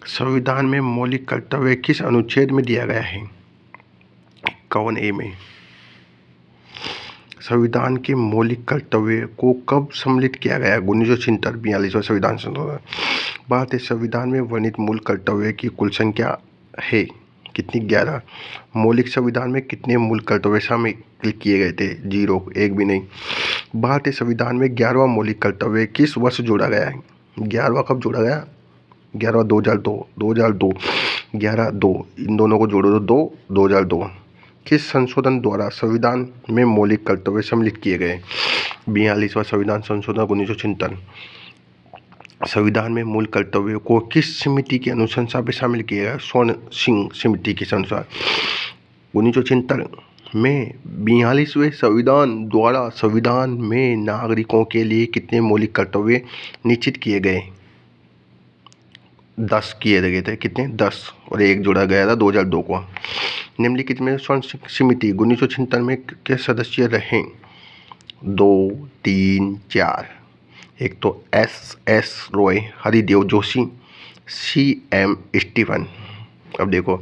संविधान में मौलिक कर्तव्य किस अनुच्छेद में दिया गया है? 51A में। संविधान के मौलिक कर्तव्य को कब सम्मिलित किया गया? 1976 42वां संविधान संशोधन। भारतीय संविधान में वर्णित मूल कर्तव्य की कुल संख्या है कितनी? 11। मौलिक संविधान में कितने मूल कर्तव्य शामिल किए गए थे? 0, एक भी नहीं। भारतीय संविधान में 11वां मौलिक कर्तव्य किस वर्ष जोड़ा गया है? 11वां कब जोड़ा गया? 11वां 2002, 11 2, इन दोनों को जोड़ो तो 2002। किस संशोधन द्वारा संविधान में मौलिक कर्तव्य सम्मिलित किए गए? 42वां संविधान संशोधन 1976। संविधान में मूल कर्तव्यों को किस समिति की अनुशंसा में शामिल किया गया? स्वर्ण सिंह समिति के अनुसार 1976 में 42वें संविधान द्वारा संविधान में नागरिकों के लिए कितने मौलिक कर्तव्य निश्चित किए गए? 10 किए गए थे। कितने? 10, और एक जोड़ा गया था 2002 को। निम्नलिखित में स्वर्ण सिंह समिति 1976 में के सदस्य रहे? 2, 3, 4। एक तो S रॉय, हरिदेव जोशी, CM स्टीफन। अब देखो,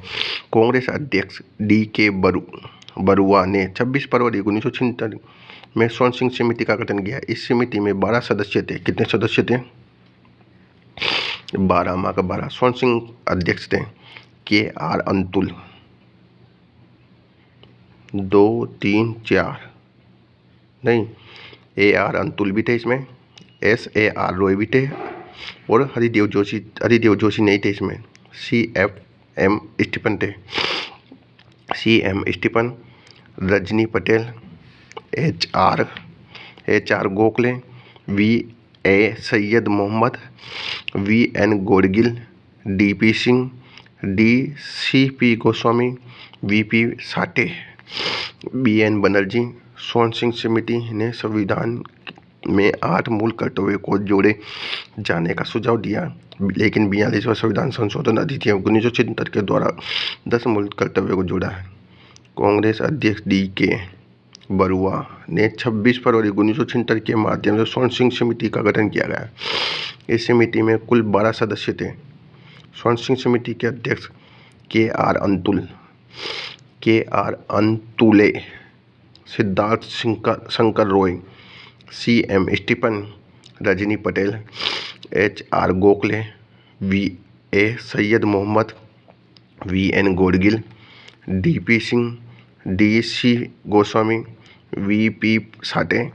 कांग्रेस अध्यक्ष DK बरुआ ने 26 फरवरी 1976 में स्वर्ण सिंह समिति का गठन किया। इस समिति में 12 सदस्य थे। कितने सदस्य थे? 12 माँ का 12। स्वर्ण सिंह अध्यक्ष थे। KR अंतुल 2, 3, 4 नहीं, AR अंतुल भी थे इसमें, SAR रॉय भी थे, और हरिदेव जोशी नहीं थे इसमें। CM स्टीफन थे। CM Stephen, Rajni Patel, HR Gokhale, VA Syed Mohammad, VN Gadgil, DP Singh, DCP Goswami, VP Sathe, BN Banerjee. Swaran Singh समिति ने संविधान में 8 मूल कर्तव्यों को जोड़े जाने का सुझाव दिया, लेकिन 42वां संविधान संशोधन अधिनियम 1976 के द्वारा 10 मूल कर्तव्यों को जोड़ा है। कांग्रेस अध्यक्ष DK बरुआ ने 26 फरवरी 1976 के माध्यम से स्वर्ण सिंह समिति का गठन किया गया। इस समिति में कुल 12 सदस्य थे। स्वर्ण सिंह समिति के अध्यक्ष KR Antulay, Siddhartha Shankar Roy, CM Stephen, Rajni Patel, HR Gokhale, VA Syed Mohammad, VN Gadgil, DP Singh, DC Goswami, VP Sathe,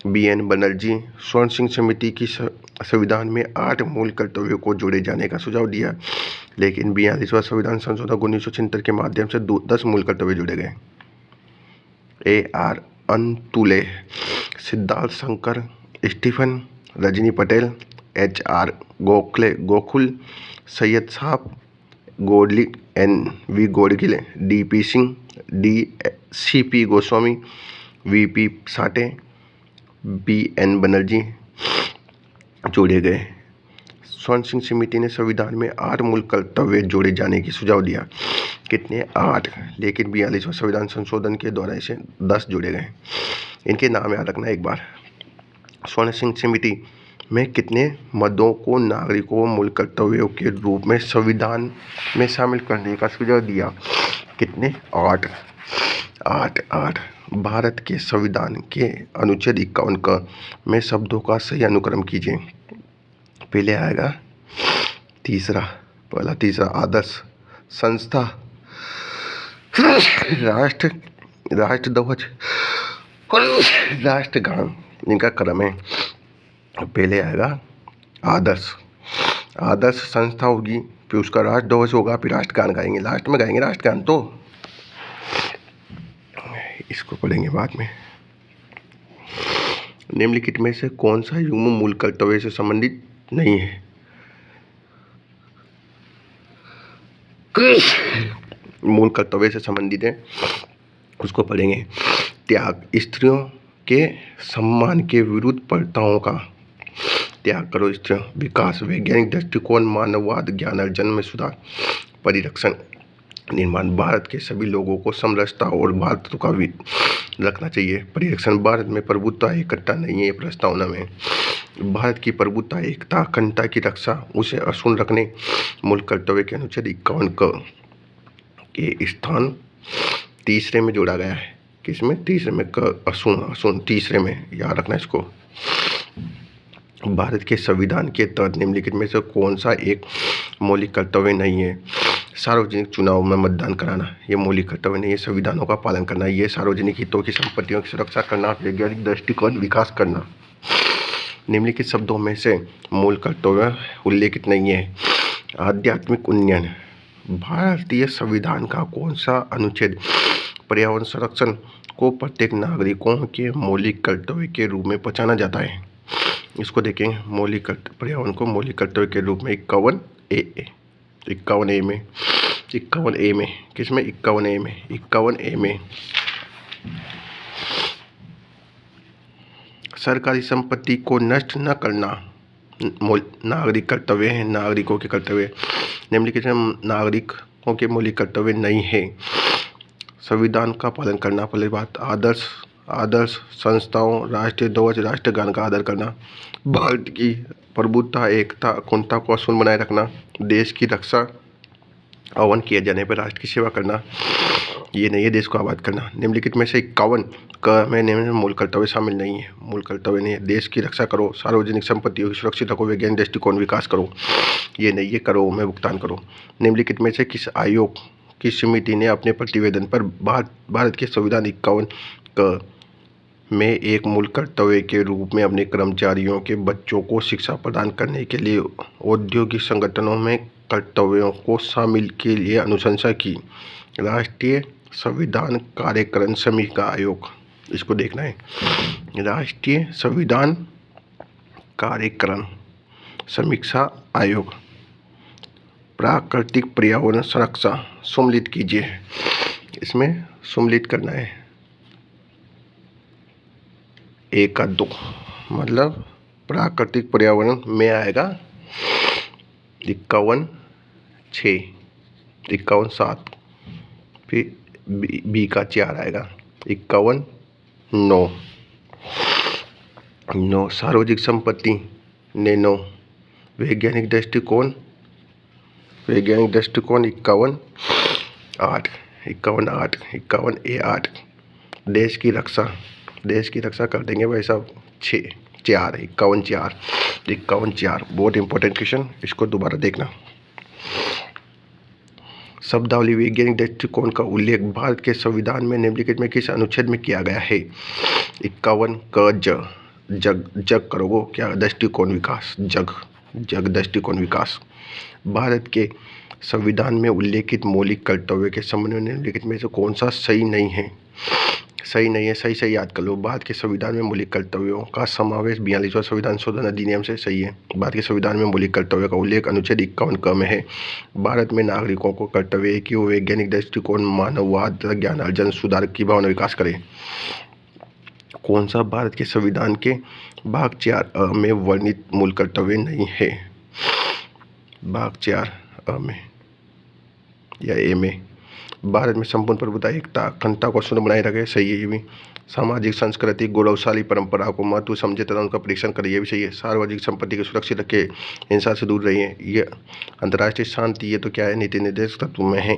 BN Banerjee. Swaran Singh समिति की संविधान में 8 मूल कर्तव्यों को जोड़े जाने का सुझाव दिया, लेकिन 42वां संविधान संशोधन 1976 के माध्यम से 10 मूल कर्तव्य जोड़े गए। AR अंतुले, सिद्धार्थ शंकर स्टीफन, रजनी पटेल, HR गोकुल, सैयद साहब गोडली, NV Gadgil, DP Singh, DCP Goswami, VP Sathe, BN Banerjee जोड़े गए। स्वर्ण सिंह समिति ने संविधान में 8 मूल कर्तव्य जोड़े जाने की सुझाव दिया। कितने? 8, लेकिन 42वां संविधान संशोधन के द्वारा इसे 10 जोड़े गए। इनके नाम याद रखना एक बार। स्वर्ण सिंह समिति में कितने मदों को नागरिकों को मूल कर्तव्यों के रूप में संविधान में शामिल करने का सुझाव दिया? कितने? 8। भारत के संविधान के अनुच्छेद 51 में शब्दों का सही अनुक्रम कीजिए। पहले आएगा तीसरा आदर्श संस्था, राष्ट्रध्वज, राष्ट्रगान, इनका क्रम है। पहले आएगा आदर्श संस्था होगी, फिर उसका राष्ट्रध्वज होगा, फिर राष्ट्रगान गाएंगे, लास्ट में गाएंगे राष्ट्रगान। तो इसको पढ़ेंगे बाद में। निम्नलिखित में से कौन सा युग्म मूल कर्तव्य से संबंधित नहीं है? मूल कर्तव्य से संबंधित है, उसको पढ़ेंगे। त्याग, स्त्रियों के सम्मान के विरुद्ध प्रथाओं का त्याग करो। स्त्रियों, विकास, वैज्ञानिक दृष्टिकोण, मानववाद, ज्ञान अर्जन में सुधार, परिरक्षण, निर्माण भारत के सभी लोगों को समरसता और भारत का भी रखना चाहिए। परिरक्षण भारत में प्रभुत्व एकता नहीं है। प्रस्तावना में भारत की प्रभुत्व एकता अखंडता की रक्षा उसे अक्षुण्ण रखने मूल कर्तव्य के अनुच्छेद 51 के स्थान तीसरे में जोड़ा गया है। किसमें? तीसरे में। अक्षुण्ण तीसरे में, याद रखना इसको। भारत के संविधान के तहत निम्नलिखित में से कौन सा एक मौलिक कर्तव्य नहीं है? सार्वजनिक चुनाव में मतदान कराना, ये मौलिक कर्तव्य नहीं है। संविधानों का पालन करना, ये सार्वजनिक हितों की संपत्तियों की सुरक्षा करना, वैज्ञानिक दृष्टिकोण विकास करना। निम्नलिखित शब्दों में से मूल कर्तव्य उल्लेखित नहीं है। आध्यात्मिक उन्नयन, भारतीय संविधान का कौन सा अनुच्छेद पर्यावरण संरक्षण को प्रत्येक नागरिकों के मौलिक कर्तव्य के रूप में पहचाना जाता है? इसको देखेंगे। पर्यावरण को मौलिक कर्तव्य के रूप में 51A में किसमें? 51A में सरकारी संपत्ति को नष्ट न करना नागरिक कर्तव्य है। नागरिकों के कर्तव्य निम्नलिखित नागरिकों के मौलिक कर्तव्य नहीं है। संविधान का पालन करना, पहली बात। आदर्श संस्थाओं, राष्ट्रीय ध्वज, राष्ट्रगान का आदर करना, भारत की प्रभुत्व एकता अखंडता को अक्षुण्ण बनाए रखना, देश की रक्षा, आह्वान किए जाने पर राष्ट्र की सेवा करना, ये नहीं है। देश को आबाद करना। निम्नलिखित में से 51 का में मूल कर्तव्य शामिल नहीं है। मूल कर्तव्य नहीं है। देश की रक्षा करो, सार्वजनिक संपत्तियों की सुरक्षित रखो, वैज्ञानिक दृष्टिकोण विकास करो, ये नहीं है। करो में भुगतान करो। निम्नलिखित में से किस आयोग की समिति ने अपने प्रतिवेदन पर भारत के संविधान 51 में एक मूल कर्तव्य के रूप में अपने कर्मचारियों के बच्चों को शिक्षा प्रदान करने के लिए औद्योगिक संगठनों में कर्तव्यों को शामिल के लिए अनुशंसा की? राष्ट्रीय संविधान कार्यक्रम समिति आयोग, इसको देखना है। राष्ट्रीय संविधान कार्यक्रम समीक्षा आयोग। प्राकृतिक पर्यावरण संरक्षण सम्मिलित कीजिए, इसमें सम्मिलित करना है 1 का 2, मतलब प्राकृतिक पर्यावरण में आएगा 51(6), 51(7), फिर बी का 4 आएगा 51(9). सार्वजनिक संपत्ति ने 9। वैज्ञानिक दृष्टिकोण 51(8). देश की रक्षा कर देंगे भाई साहब 51(4). बहुत इंपॉर्टेंट क्वेश्चन, इसको दोबारा देखना। शब्दावली वैज्ञानिक दृष्टिकोण का उल्लेख भारत के संविधान में निम्नलिखित में किस अनुच्छेद में किया गया है? 51 का जग करोगे क्या? दृष्टिकोण विकास, जग दृष्टिकोण विकास। भारत के संविधान में उल्लेखित मौलिक कर्तव्य के संबंध में निम्नलिखित में से कौन सा सही नहीं है? सही याद कर लो। भारत के संविधान में मौलिक कर्तव्यों का समावेश 42वां संविधान शोधन अधिनियम से सही है। भारत के संविधान में मौलिक कर्तव्य का उल्लेख अनुच्छेद 51 में है। भारत में नागरिकों को कर्तव्य है कि वो वैज्ञानिक दृष्टिकोण, मानववाद, ज्ञान अर्जन, सुधार की भावना विकास करें। कौन सा भारत के संविधान के भाग 4 में वर्णित मूल कर्तव्य नहीं है? भाग 4 में या ए में भारत में संपूर्ण प्रभुत्व एकता अखंडता को अक्षुण्ण बनाए रखे, सही है ये भी। सामाजिक संस्कृति गौरवशाली परंपरा को महत्व समझे तथा उनका परीक्षण करे, ये भी सही है। सार्वजनिक संपत्ति को सुरक्षित रखे, हिंसा से दूर रहिए, ये अंतर्राष्ट्रीय शांति, ये तो क्या है? नीति निर्देशक तत्व में है।